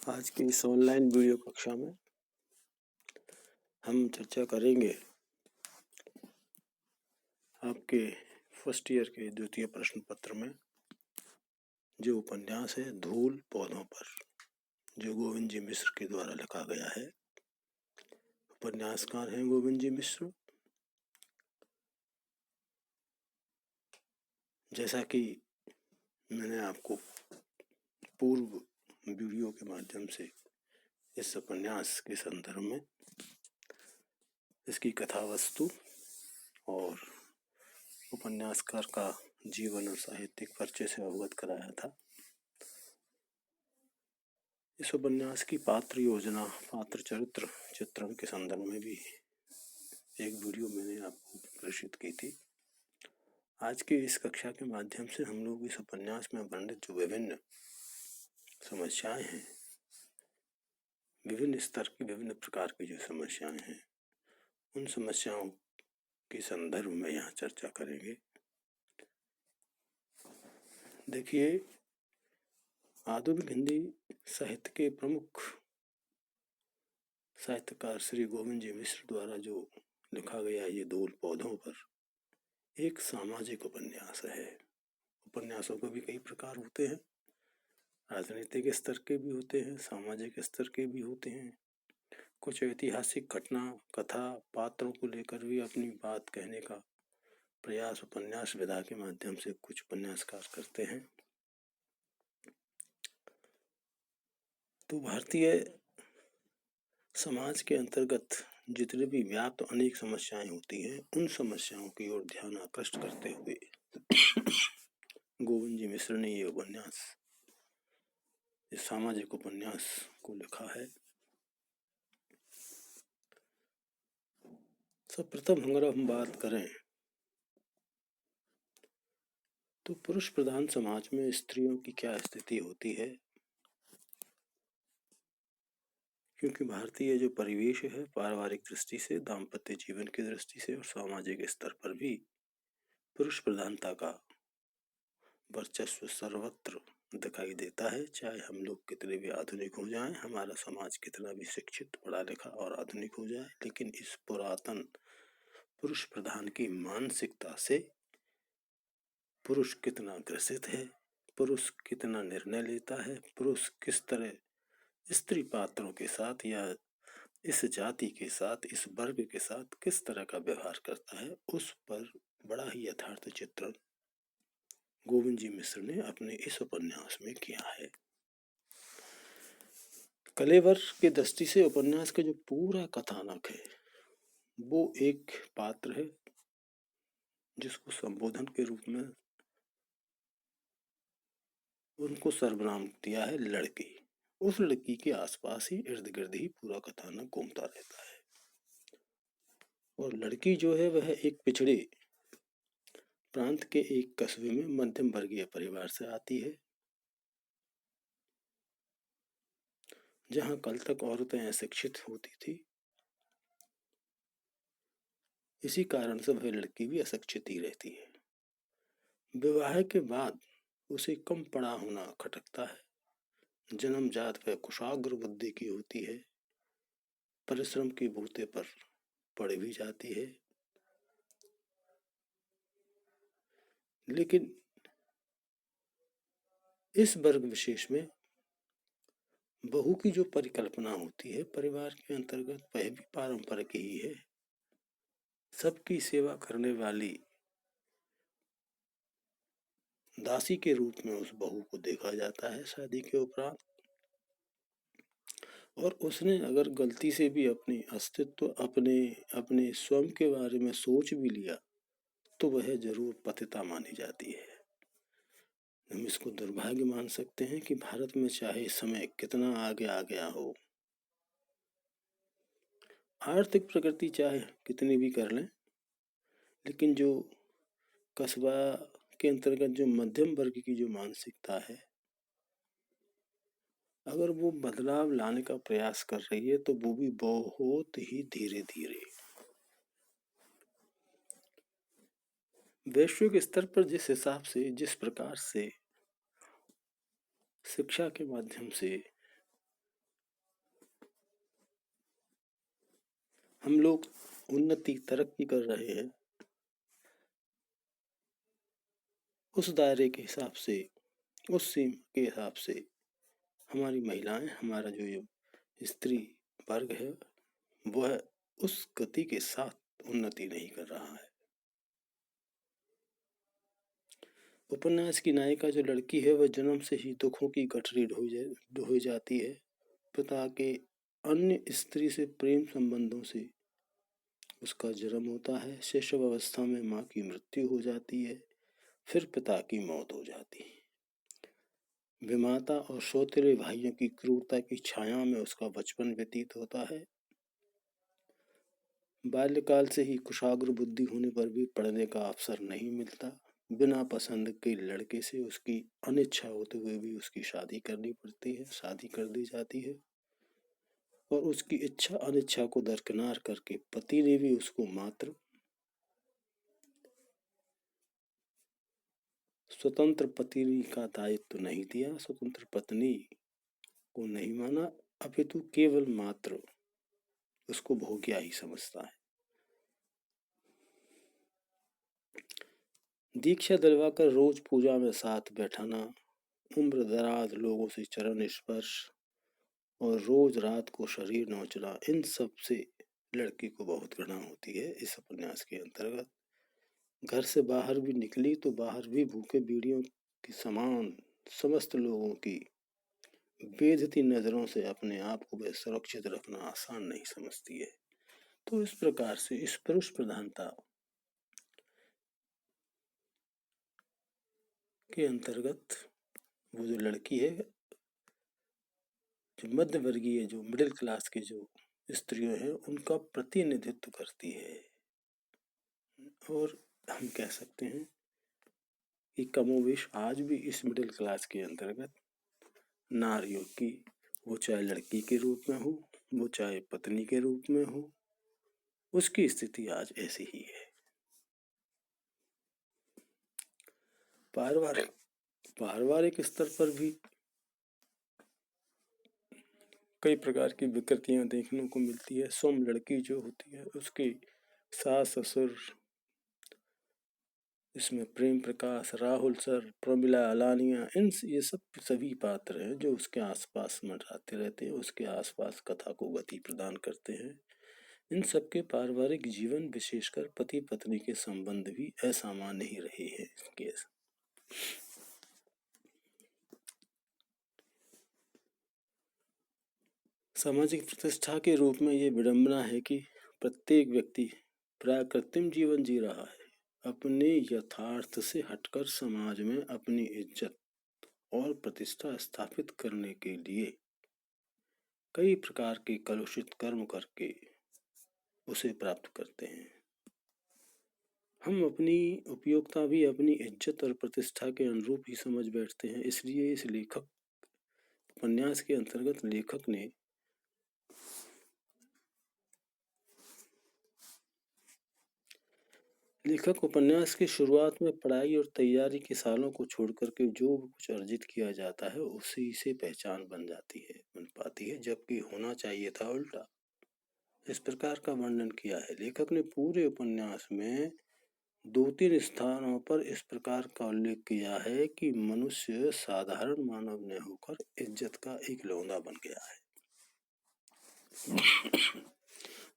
आज की इस ऑनलाइन वीडियो कक्षा में हम चर्चा करेंगे आपके फर्स्ट ईयर के द्वितीय प्रश्न पत्र में जो उपन्यास है धूल पौधों पर, जो गोविंद जी मिश्र के द्वारा लिखा गया है। उपन्यासकार हैं गोविंद जी मिश्र। जैसा कि मैंने आपको पूर्व वीडियो के माध्यम से इस उपन्यास के संदर्भ में इसकी कथा वस्तु और उपन्यासकार का जीवन और साहित्यिक परिचय से अवगत कराया था। इस उपन्यास की पात्र योजना, पात्र चरित्र चित्रण के संदर्भ में भी एक वीडियो मैंने आपको प्रेषित की थी। आज की इस कक्षा के माध्यम से हम लोग इस उपन्यास में वर्णित जो विभिन्न समस्याएं हैं, विभिन्न स्तर की, विभिन्न प्रकार की जो समस्याएं हैं, उन समस्याओं के संदर्भ में यहाँ चर्चा करेंगे। देखिए, आधुनिक हिंदी साहित्य के प्रमुख साहित्यकार श्री गोविंद जी मिश्र द्वारा जो लिखा गया ये धूल पौधों पर एक सामाजिक उपन्यास है। उपन्यासों के भी कई प्रकार होते हैं, राजनीतिक स्तर के भी होते हैं, सामाजिक स्तर के भी होते हैं। कुछ ऐतिहासिक घटना, कथा, पात्रों को लेकर भी अपनी बात कहने का प्रयास उपन्यास विधा के माध्यम से कुछ उपन्यासकार करते हैं। तो भारतीय समाज के अंतर्गत जितने भी व्याप्त अनेक समस्याएं होती हैं, उन समस्याओं की ओर ध्यान आकृष्ट करते हुए गोविंद जी मिश्र ने ये उपन्यास, इस सामाजिक उपन्यास को लिखा है। सर्वप्रथम अगर हम बात करें तो पुरुष प्रधान समाज में स्त्रियों की क्या स्थिति होती है, क्योंकि भारतीय जो परिवेश है, पारिवारिक दृष्टि से, दाम्पत्य जीवन की दृष्टि से और सामाजिक स्तर पर भी पुरुष प्रधानता का वर्चस्व सर्वत्र दिखाई देता है। चाहे हम लोग कितने भी आधुनिक हो जाएं, हमारा समाज कितना भी शिक्षित, पढ़ा लिखा और आधुनिक हो जाए, लेकिन इस पुरातन पुरुष प्रधान की मानसिकता से पुरुष कितना ग्रसित है, पुरुष कितना निर्णय लेता है, पुरुष किस तरह स्त्री पात्रों के साथ या इस जाति के साथ, इस वर्ग के साथ किस तरह का व्यवहार करता है, उस पर बड़ा ही यथार्थ चित्रण गोविंद जी मिश्र ने अपने इस उपन्यास में किया है। कलेवर की दृष्टि से उपन्यास का जो पूरा कथानक है वो एक पात्र है जिसको संबोधन के रूप में उनको सर्वनाम दिया है लड़की। उस लड़की के आसपास ही, इर्द गिर्द ही पूरा कथानक घूमता रहता है। और लड़की जो है वह एक पिछड़े प्रांत के एक कस्बे में मध्यम वर्गीय परिवार से आती है, जहां कल तक औरतें अशिक्षित होती थी। इसी कारण से वह लड़की भी अशिक्षित ही रहती है। विवाह के बाद उसे कम पढ़ा होना खटकता है। जन्मजात वह कुशाग्र बुद्धि की होती है, परिश्रम के बूते पर पड़ भी जाती है, लेकिन इस वर्ग विशेष में बहू की जो परिकल्पना होती है परिवार के अंतर्गत, वह भी पारंपरिक ही है। सबकी सेवा करने वाली दासी के रूप में उस बहू को देखा जाता है शादी के उपरांत। और उसने अगर गलती से भी अपनी अस्तित्व, अपने स्वयं के बारे में सोच भी लिया तो वह जरूर पतिता मानी जाती है। हम इसको दुर्भाग्य मान सकते हैं कि भारत में चाहे समय कितना आगे आ गया हो, आर्थिक प्रगति चाहे कितनी भी कर लें, लेकिन जो कस्बा के अंतर्गत जो मध्यम वर्ग की जो मानसिकता है, अगर वो बदलाव लाने का प्रयास कर रही है तो वो भी बहुत ही धीरे धीरे। वैश्विक स्तर पर जिस हिसाब से, जिस प्रकार से शिक्षा के माध्यम से हम लोग उन्नति तरक्की कर रहे हैं, उस दायरे के हिसाब से, उस सीमा के हिसाब से हमारी महिलाएं, हमारा जो स्त्री वर्ग है, वह उस गति के साथ उन्नति नहीं कर रहा है। उपन्यास की नायिका जो लड़की है, वह जन्म से ही दुखों की गठरी ढो जाती है। पिता के अन्य स्त्री से प्रेम संबंधों से उसका जन्म होता है। शैशव अवस्था में माँ की मृत्यु हो जाती है, फिर पिता की मौत हो जाती है। विमाता और सौतेले भाइयों की क्रूरता की छाया में उसका बचपन व्यतीत होता है। बाल्यकाल से ही कुशाग्र बुद्धि होने पर भी पढ़ने का अवसर नहीं मिलता। बिना पसंद के लड़के से उसकी अनिच्छा होते हुए भी उसकी शादी करनी पड़ती है, शादी कर दी जाती है। और उसकी इच्छा अनिच्छा को दरकिनार करके पति ने भी उसको मात्र स्वतंत्र पत्नी का दायित्व नहीं दिया, स्वतंत्र पत्नी को नहीं माना, अपितु केवल मात्र उसको भोग्या ही समझता है। दीक्षा दिलवाकर रोज पूजा में साथ बैठाना, उम्र दराज लोगों से चरण स्पर्श और रोज रात को शरीर नोचना, इन सब से लड़की को बहुत घृणा होती है। इस उपन्यास के अंतर्गत घर से बाहर भी निकली तो बाहर भी भूखे बीड़ियों के समान समस्त लोगों की बेधती नजरों से अपने आप को वह सुरक्षित रखना आसान नहीं समझती है। तो इस प्रकार से इस पुरुष प्रधानता के अंतर्गत वो जो लड़की है, जो मध्य वर्गीय, जो मिडिल क्लास की जो स्त्रियों हैं, उनका प्रतिनिधित्व करती है। और हम कह सकते हैं कि कमोवेश आज भी इस मिडिल क्लास के अंतर्गत नारियों की, वो चाहे लड़की के रूप में हो, वो चाहे पत्नी के रूप में हो, उसकी स्थिति आज ऐसी ही है। पारिवारिक स्तर पर भी कई प्रकार की विकृतियां देखने को मिलती है। सोम लड़की जो होती है, उसके सास ससुर, इसमें प्रेम प्रकाश, राहुल सर, प्रमिला, अलानिया, ये सब सभी पात्र हैं जो उसके आसपास मंडराते रहते हैं, उसके आसपास कथा को गति प्रदान करते हैं। इन सबके पारिवारिक जीवन, विशेषकर पति पत्नी के संबंध भी असामान्य ही रहे हैं। सामाजिक प्रतिष्ठा के रूप में ये विडंबना है कि प्रत्येक व्यक्ति प्राकृतिक जीवन जी रहा है, अपने यथार्थ से हटकर समाज में अपनी इज्जत और प्रतिष्ठा स्थापित करने के लिए कई प्रकार के कलुषित कर्म करके उसे प्राप्त करते हैं। हम अपनी उपयोगिता भी अपनी इज्जत और प्रतिष्ठा के अनुरूप ही समझ बैठते हैं। इसलिए इस उपन्यास के अंतर्गत लेखक उपन्यास की शुरुआत में पढ़ाई और तैयारी के सालों को छोड़कर के जो कुछ अर्जित किया जाता है, उसी से पहचान बन पाती है, जबकि होना चाहिए था उल्टा। इस प्रकार का वर्णन किया है लेखक ने पूरे उपन्यास में। 2-3 स्थानों पर इस प्रकार का उल्लेख किया है कि मनुष्य साधारण मानव न होकर इज्जत का एक लौंदा बन गया है।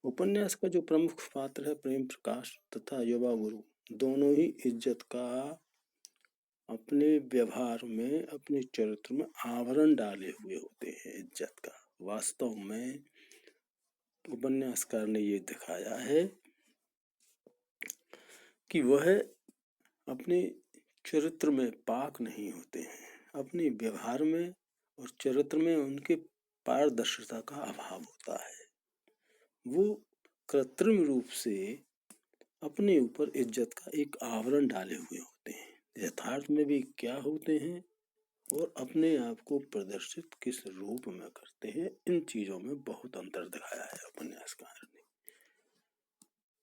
उपन्यास का जो प्रमुख पात्र है, प्रेम प्रकाश तथा युवा गुरु, दोनों ही इज्जत का अपने व्यवहार में, अपने चरित्र में आवरण डाले हुए होते हैं। इज्जत का वास्तव में उपन्यासकार ने ये दिखाया है कि वह अपने चरित्र में पाक नहीं होते हैं, अपने व्यवहार में और चरित्र में उनके पारदर्शिता का अभाव होता है। वो कृत्रिम रूप से अपने ऊपर इज्जत का एक आवरण डाले हुए होते हैं, यथार्थ में भी क्या होते हैं और अपने आप को प्रदर्शित किस रूप में करते हैं, इन चीजों में बहुत अंतर दिखाया है उपन्यासकार ने।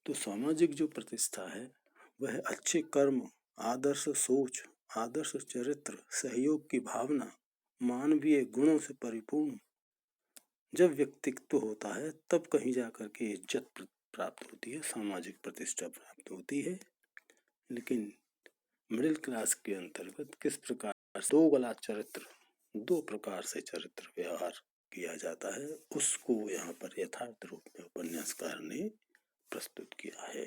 तो सामाजिक जो प्रतिष्ठा है, वह अच्छे कर्म, आदर्श सोच, आदर्श चरित्र, सहयोग की भावना, मानवीय गुणों से परिपूर्ण जब व्यक्तित्व होता है तब कहीं जाकर के इज्जत प्राप्त होती है, सामाजिक प्रतिष्ठा प्राप्त होती है। लेकिन मिडिल क्लास के अंतर्गत किस प्रकार दो गला चरित्र, दो प्रकार से चरित्र व्यवहार किया जाता है, उसको यहाँ पर यथार्थ रूप में उपन्यासकार ने प्रस्तुत किया है।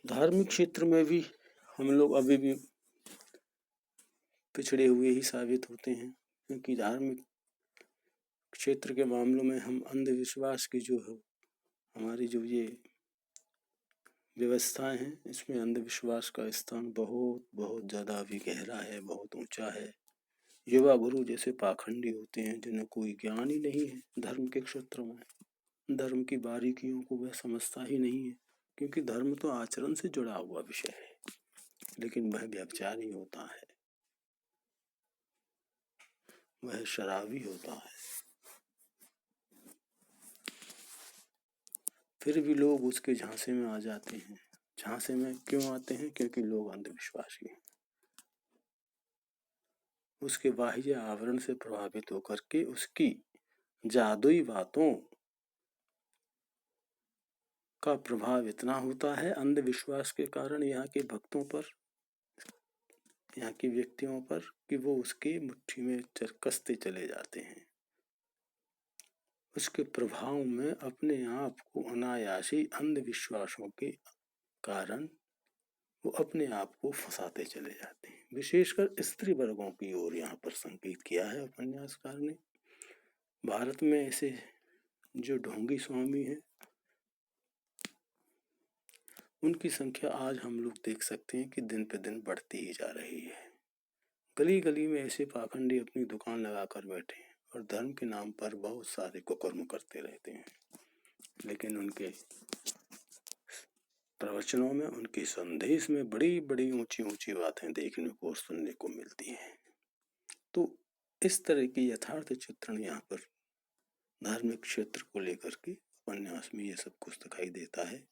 धार्मिक क्षेत्र में भी हम लोग अभी भी पिछड़े हुए ही साबित होते हैं, क्योंकि धार्मिक क्षेत्र के मामलों में हम अंधविश्वास की जो है हमारी जो ये व्यवस्थाएं हैं, इसमें अंधविश्वास का स्थान बहुत बहुत ज़्यादा अभी गहरा है, बहुत ऊंचा है। युवा गुरु जैसे पाखंडी होते हैं जिन्हें कोई ज्ञान ही नहीं है धर्म के क्षेत्र में, धर्म की बारीकियों को वह समझता ही नहीं है, क्योंकि धर्म तो आचरण से जुड़ा हुआ विषय है, लेकिन वह व्यभिचारी होता है, वह शराबी होता है। फिर भी लोग उसके झांसे में आ जाते हैं। झांसे में क्यों आते हैं? क्योंकि लोग अंधविश्वासी हैं। उसके बाह्य आवरण से प्रभावित होकर के उसकी जादुई बातों का प्रभाव इतना होता है अंधविश्वास के कारण यहाँ के भक्तों पर, यहाँ के व्यक्तियों पर, कि वो उसकी मुट्ठी में कसते चले जाते हैं। उसके प्रभाव में अपने आप को अनायासी अंधविश्वासों के कारण वो अपने आप को फंसाते चले जाते हैं। विशेषकर स्त्री वर्गों की ओर यहाँ पर संकेत किया है उपन्यासकार ने। भारत में ऐसे जो ढोंगी स्वामी हैं उनकी संख्या आज हम लोग देख सकते हैं कि दिन पे दिन बढ़ती ही जा रही है। गली गली में ऐसे पाखंडी अपनी दुकान लगाकर बैठे हैं और धर्म के नाम पर बहुत सारे कुकर्म करते रहते हैं, लेकिन उनके प्रवचनों में, उनके संदेश में बड़ी बड़ी ऊंची ऊंची बातें देखने को और सुनने को मिलती हैं। तो इस तरह की यथार्थ चित्रण यहाँ पर धार्मिक क्षेत्र को लेकर के उपन्यास में ये सब कुछ दिखाई देता है।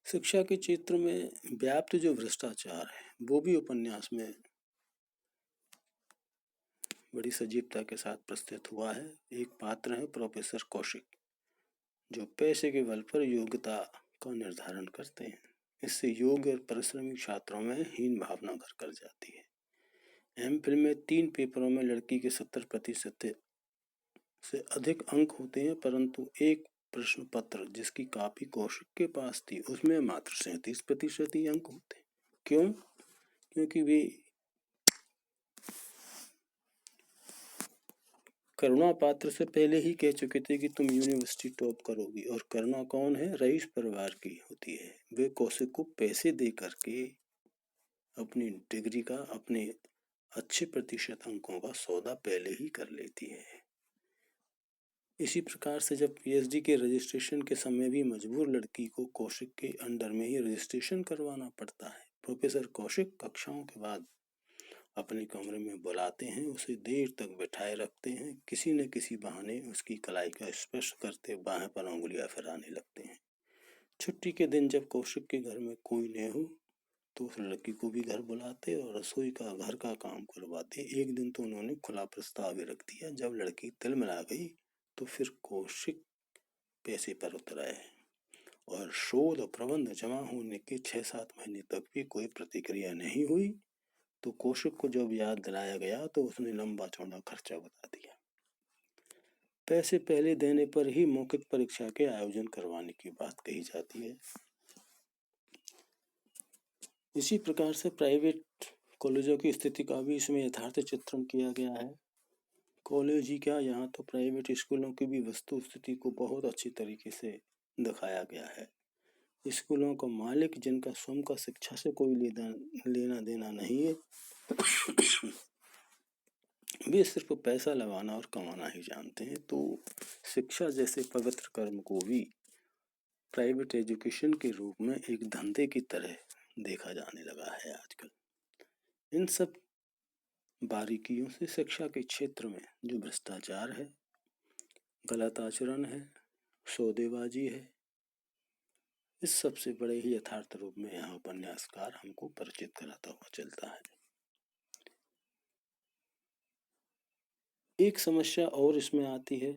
शिक्षा के क्षेत्र में व्याप्त जो भ्रष्टाचार है वो भी उपन्यास में बड़ी सजीवता के साथ प्रस्तुत हुआ है। एक पात्र है प्रोफेसर कौशिक, जो पैसे के बल पर योग्यता का निर्धारण करते हैं। इससे योग्य और परिश्रमी छात्रों में हीन भावना घर कर जाती है। एमफिल में 3 पेपरों में लड़की के 70% से अधिक अंक होते हैं, परंतु एक प्रश्न पत्र जिसकी कॉपी कौशिक के पास थी उसमें मात्र 37% ही अंक होते। क्यों? क्योंकि वे करुणा पात्र से पहले ही कह चुके थे कि तुम यूनिवर्सिटी टॉप करोगी, और करुणा कौन है? रईस परिवार की होती है। वे कौशिक को पैसे दे करके अपनी डिग्री का, अपने अच्छे प्रतिशत अंकों का सौदा पहले ही कर लेती है। इसी प्रकार से जब पीएचडी के रजिस्ट्रेशन के समय भी मजबूर लड़की को कौशिक के अंडर में ही रजिस्ट्रेशन करवाना पड़ता है। प्रोफेसर कौशिक कक्षाओं के बाद अपने कमरे में बुलाते हैं, उसे देर तक बैठाए रखते हैं, किसी न किसी बहाने उसकी कलाई का स्पर्श करते बाहें पर उंगलियां फिराने लगते हैं। छुट्टी के दिन जब कौशिक के घर में कोई न हो तो उस लड़की को भी घर बुलाते और रसोई का, घर का काम करवाते। एक दिन तो उन्होंने खुला प्रस्ताव भी रख दिया। जब लड़की तिलमिला गई तो फिर कौशिक पैसे पर उतर आए और शोध प्रबंध जमा होने के 6-7 महीने तक भी कोई प्रतिक्रिया नहीं हुई। तो कौशिक को जब याद दिलाया गया तो उसने लंबा चौड़ा खर्चा बता दिया। पैसे पहले देने पर ही मौखिक परीक्षा के आयोजन करवाने की बात कही जाती है। इसी प्रकार से प्राइवेट कॉलेजों की स्थिति का भी इसमें यथार्थ चित्रण किया गया है। कॉलेज ही क्या, यहाँ तो प्राइवेट स्कूलों की भी वस्तु स्थिति को बहुत अच्छी तरीके से दिखाया गया है। स्कूलों का मालिक, जिनका स्वयं का शिक्षा से कोई लेना देना नहीं है, वे सिर्फ पैसा लगाना और कमाना ही जानते हैं। तो शिक्षा जैसे पवित्र कर्म को भी प्राइवेट एजुकेशन के रूप में एक धंधे की तरह देखा जाने लगा है आजकल। इन सब बारीकियों से शिक्षा के क्षेत्र में जो भ्रष्टाचार है, गलत आचरण है, सौदेबाजी है। इस सबसे बड़े ही यथार्थ रूप में यहाँ उपन्यासकार हमको परिचित कराता हुआ चलता है। एक समस्या और इसमें आती है,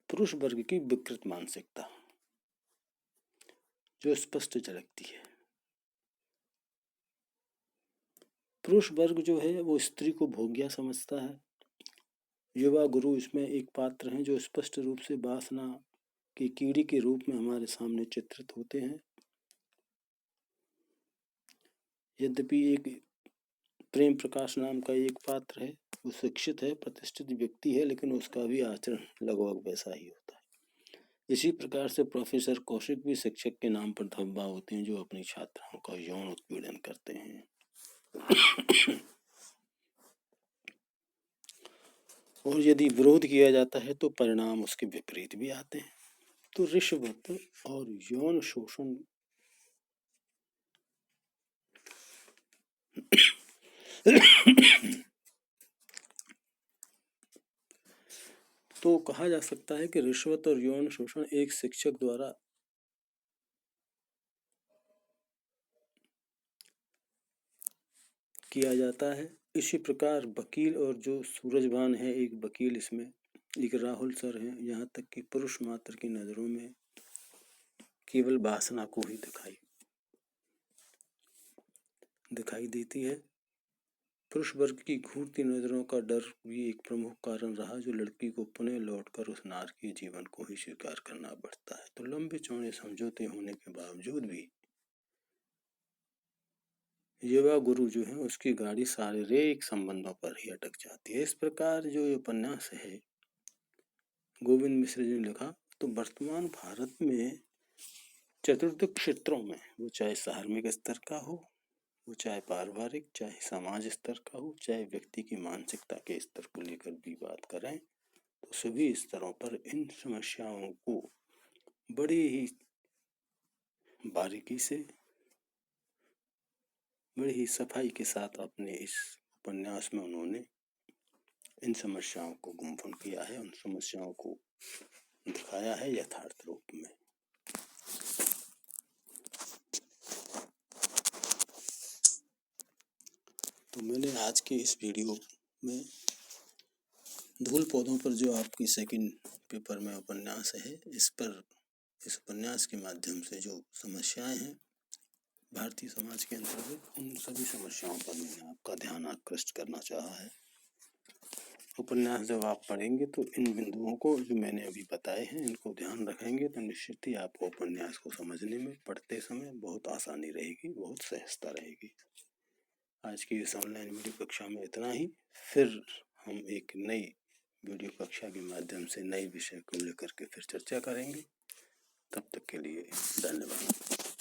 पुरुष वर्ग की विकृत मानसिकता जो स्पष्ट झलकती है। पुरुष वर्ग जो है वो स्त्री को भोग्या समझता है। युवा गुरु इसमें एक पात्र हैं जो स्पष्ट रूप से वासना की कीड़ी के रूप में हमारे सामने चित्रित होते हैं। यद्यपि एक प्रेम प्रकाश नाम का एक पात्र है, वो शिक्षित है, प्रतिष्ठित व्यक्ति है, लेकिन उसका भी आचरण लगभग वैसा ही होता है। इसी प्रकार से प्रोफेसर कौशिक भी शिक्षक के नाम पर धब्बा होते हैं जो अपनी छात्राओं का यौन उत्पीड़न करते हैं। और यदि विरोध किया जाता है तो परिणाम उसके विपरीत भी आते हैं। तो रिश्वत और यौन शोषण तो कहा जा सकता है कि रिश्वत और यौन शोषण एक शिक्षक द्वारा किया जाता है। इसी प्रकार वकील और जो सूरजभान है, एक वकील इसमें, एक राहुल सर हैं, यहाँ तक कि पुरुष मात्र की नजरों में केवल वासना को ही दिखाई देती है। पुरुष वर्ग की घूरती नजरों का डर भी एक प्रमुख कारण रहा जो लड़की को पुनः लौटकर उस नारकीय जीवन को ही स्वीकार करना पड़ता है। तो लंबे चौड़े समझौते होने के बावजूद भी युवा गुरु जो है उसकी गाड़ी शारीरिक संबंधों पर ही अटक जाती है। इस प्रकार जो ये उपन्यास है गोविंद मिश्र जी ने लिखा, तो वर्तमान भारत में चतुर्थ क्षेत्रों में, वो चाहे धार्मिक स्तर का हो, वो चाहे पारिवारिक, चाहे समाज स्तर का हो, चाहे व्यक्ति की मानसिकता के स्तर को लेकर भी बात करें, तो सभी स्तरों पर इन समस्याओं को बड़ी ही बारीकी से, बड़ी ही सफाई के साथ अपने इस उपन्यास में उन्होंने इन समस्याओं को गुम्फन किया है, उन समस्याओं को दिखाया है यथार्थ रूप में। तो मैंने आज के इस वीडियो में धूल पौधों पर जो आपकी सेकंड पेपर में उपन्यास है, इस उपन्यास के माध्यम से जो समस्याएं हैं भारतीय समाज के अंतर्गत, उन सभी समस्याओं पर मैंने आपका ध्यान आकृष्ट करना चाहा है। उपन्यास जब आप पढ़ेंगे तो इन बिंदुओं को जो मैंने अभी बताए हैं इनको ध्यान रखेंगे तो निश्चित ही आपको उपन्यास को समझने में पढ़ते समय बहुत आसानी रहेगी, बहुत सहजता रहेगी। आज की इस ऑनलाइन वीडियो कक्षा में इतना ही। फिर हम एक नई वीडियो कक्षा के माध्यम से नए विषय को लेकर के फिर चर्चा करेंगे। तब तक के लिए धन्यवाद।